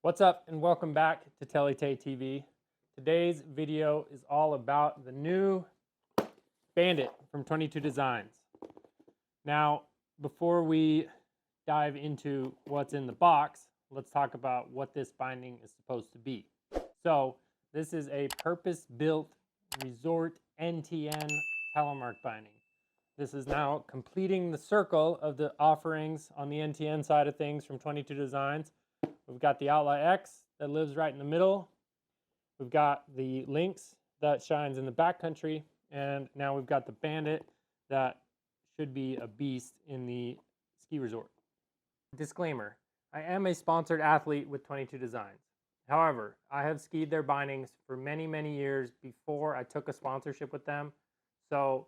What's up and welcome back to Telete TV. Today's video is all about the new Bandit from 22 Designs. Now, before we dive into what's in the box, let's talk about what this binding is supposed to be. So, this is a purpose-built resort NTN Telemark binding. This is now completing the circle of the offerings on the NTN side of things from 22 Designs. We've got the Outlaw X that lives right in the middle. We've got the Lynx that shines in the backcountry. And now we've got the Bandit that should be a beast in the ski resort. Disclaimer, I am a sponsored athlete with 22 Designs. However, I have skied their bindings for many, many years before I took a sponsorship with them. So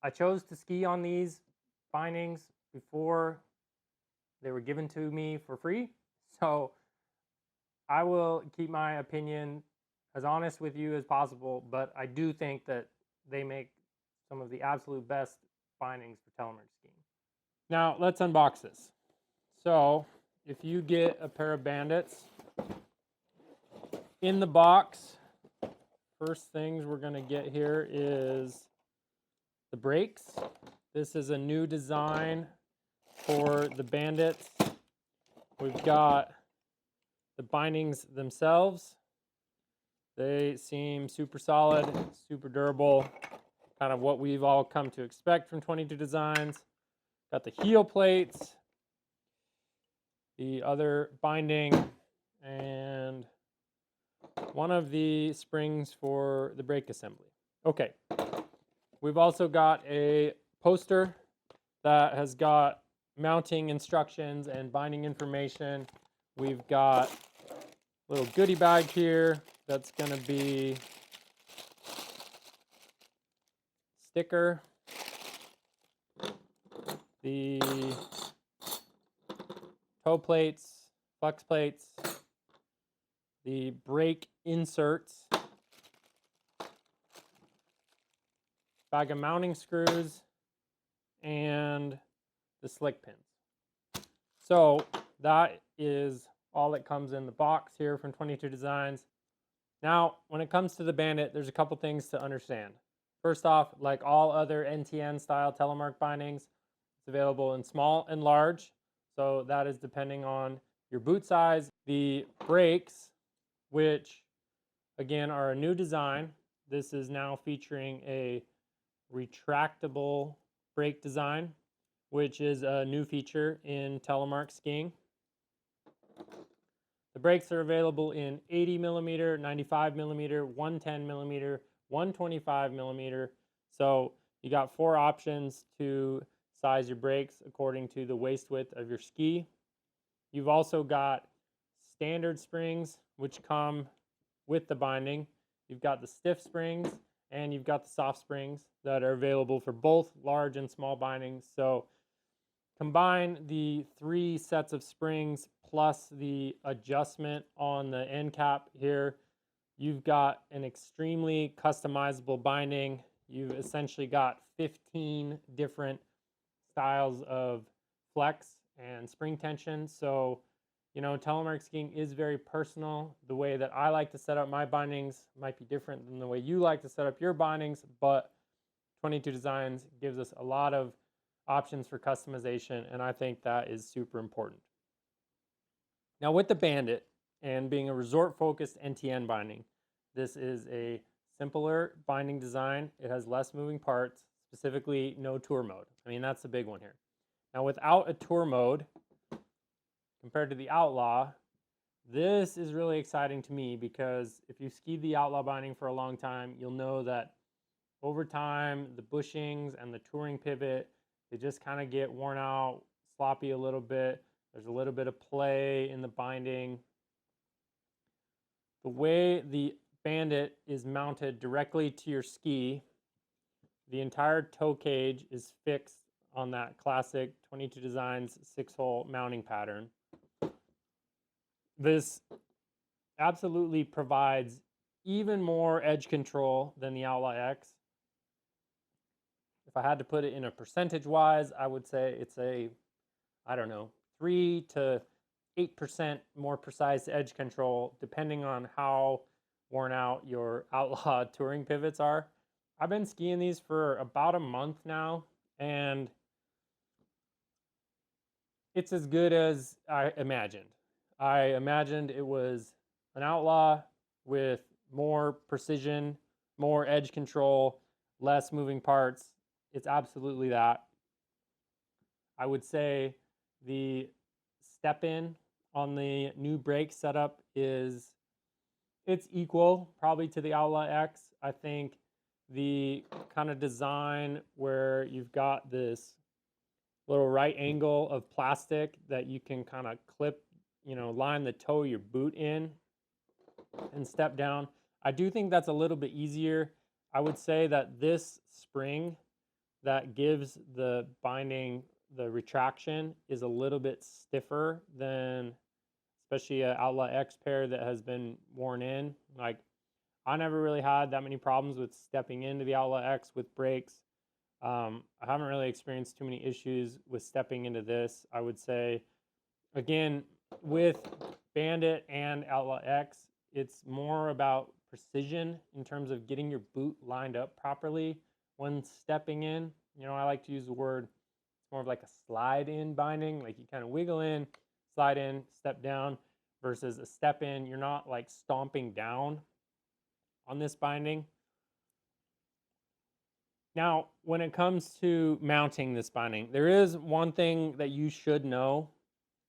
I chose to ski on these bindings before they were given to me for free. So I will keep my opinion as honest with you as possible, but I do think that they make some of the absolute best bindings for telemark skiing. Now let's unbox this. So if you get a pair of Bandits in the box, first things we're gonna get here is the brakes. This is a new design for the Bandits. We've got the bindings themselves. They seem super solid, super durable, kind of what we've all come to expect from 22 Designs. Got the heel plates, the other binding, and one of the springs for the brake assembly. Okay, we've also got a poster that has got mounting instructions and binding information. We've got a little goodie bag here that's going to be sticker, the toe plates, flex plates, the brake inserts, bag of mounting screws, and the slick pins. So that is all that comes in the box here from 22 Designs. Now, when it comes to the Bandit, there's a couple things to understand. First off, like all other NTN style telemark bindings, it's available in small and large. So that is depending on your boot size. The brakes, which again are a new design. This is now featuring a retractable brake design, which is a new feature in telemark skiing. The brakes are available in 80 millimeter, 95 millimeter, 110 millimeter, 125 millimeter. So you got 4 options to size your brakes according to the waist width of your ski. You've also got standard springs, which come with the binding. You've got the stiff springs and you've got the soft springs that are available for both large and small bindings. So combine the 3 sets of springs plus the adjustment on the end cap here. You've got an extremely customizable binding. You've essentially got 15 different styles of flex and spring tension. So, you know, telemark skiing is very personal. The way that I like to set up my bindings might be different than the way you like to set up your bindings, but 22 Designs gives us a lot of options for customization, and I think that is super important. Now with the Bandit and being a resort-focused NTN binding, this is a simpler binding design. It has less moving parts, specifically no tour mode. I mean, that's the big one here. Now without a tour mode, compared to the Outlaw, this is really exciting to me because if you've skied the Outlaw binding for a long time, you'll know that over time, the bushings and the touring pivot, they just kind of get worn out, sloppy a little bit. There's a little bit of play in the binding. The way the Bandit is mounted directly to your ski, the entire toe cage is fixed on that classic 22 Designs 6-hole mounting pattern. This absolutely provides even more edge control than the Outlaw X. If I had to put it in a percentage wise, I would say it's a, I don't know, 3 to 8% more precise edge control, depending on how worn out your Outlaw touring pivots are. I've been skiing these for about a month now, and it's as good as I imagined. I imagined it was an Outlaw with more precision, more edge control, less moving parts. It's absolutely that. I would say the step in on the new brake setup it's equal probably to the Outlaw X. I think the kind of design where you've got this little right angle of plastic that you can kind of clip, line the toe of your boot in and step down. I do think that's a little bit easier. I would say that this spring that gives the binding the retraction is a little bit stiffer than especially an Outlaw X pair that has been worn in. Like, I never really had that many problems with stepping into the Outlaw X with brakes. I haven't really experienced too many issues with stepping into this. I would say, again, with Bandit and Outlaw X, it's more about precision in terms of getting your boot lined up properly when stepping in. I like to use the word, it's more of like a slide in binding. Like, you kind of wiggle in, slide in, step down, versus a step in. You're not like stomping down on this binding. Now, when it comes to mounting this binding, there is one thing that you should know.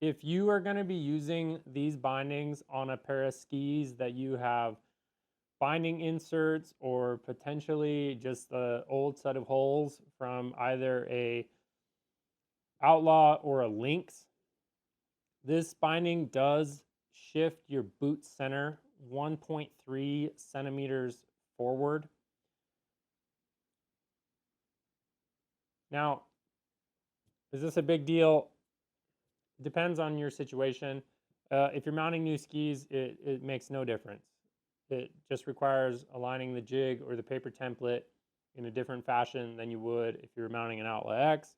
If you are going to be using these bindings on a pair of skis that you have binding inserts or potentially just the old set of holes from either a Outlaw or a Lynx, this binding does shift your boot center 1.3 centimeters forward. Now, is this a big deal? It depends on your situation. If you're mounting new skis, it makes no difference. It just requires aligning the jig or the paper template in a different fashion than you would if you're mounting an Outlaw X.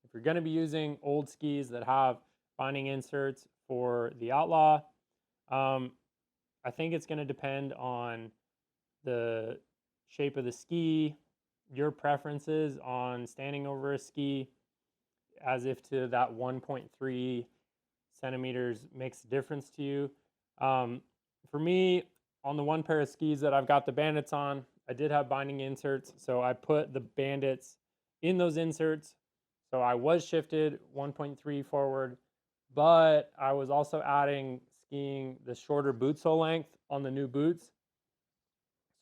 If you're going to be using old skis that have binding inserts for the Outlaw, I think it's going to depend on the shape of the ski, your preferences on standing over a ski, as if to that 1.3 centimeters makes a difference to you. For me, on the one pair of skis that I've got the Bandits on, I did have binding inserts, so I put the Bandits in those inserts. So I was shifted 1.3 forward, but I was also skiing the shorter boot sole length on the new boots.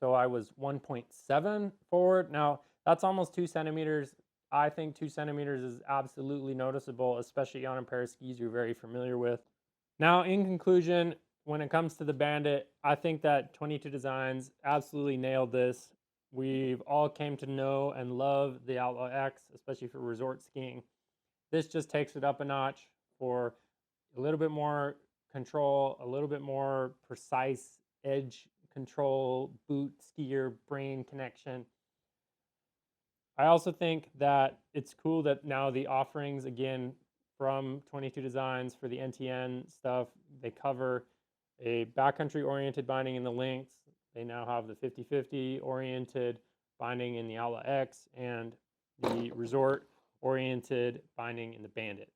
So I was 1.7 forward. Now, that's almost 2 centimeters. I think 2 centimeters is absolutely noticeable, especially on a pair of skis you're very familiar with. Now, in conclusion, when it comes to the Bandit, I think that 22 Designs absolutely nailed this. We've all came to know and love the Outlaw X, especially for resort skiing. This just takes it up a notch for a little bit more control, a little bit more precise edge control, boot, skier, brain connection. I also think that it's cool that now the offerings, again, from 22 Designs for the NTN stuff, they cover a backcountry oriented binding in the Lynx. They now have the 50-50 oriented binding in the Outlaw X and the resort oriented binding in the Bandit.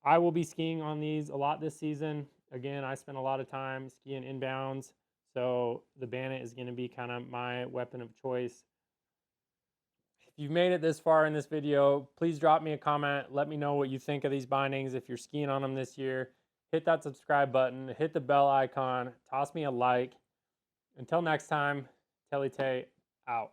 I will be skiing on these a lot this season. Again, I spent a lot of time skiing inbounds, so the Bandit is going to be kind of my weapon of choice. If you've made it this far in this video, please drop me a comment. Let me know what you think of these bindings. If you're skiing on them this year, hit that subscribe button, hit the bell icon, toss me a like. Until next time, Telly Tay out.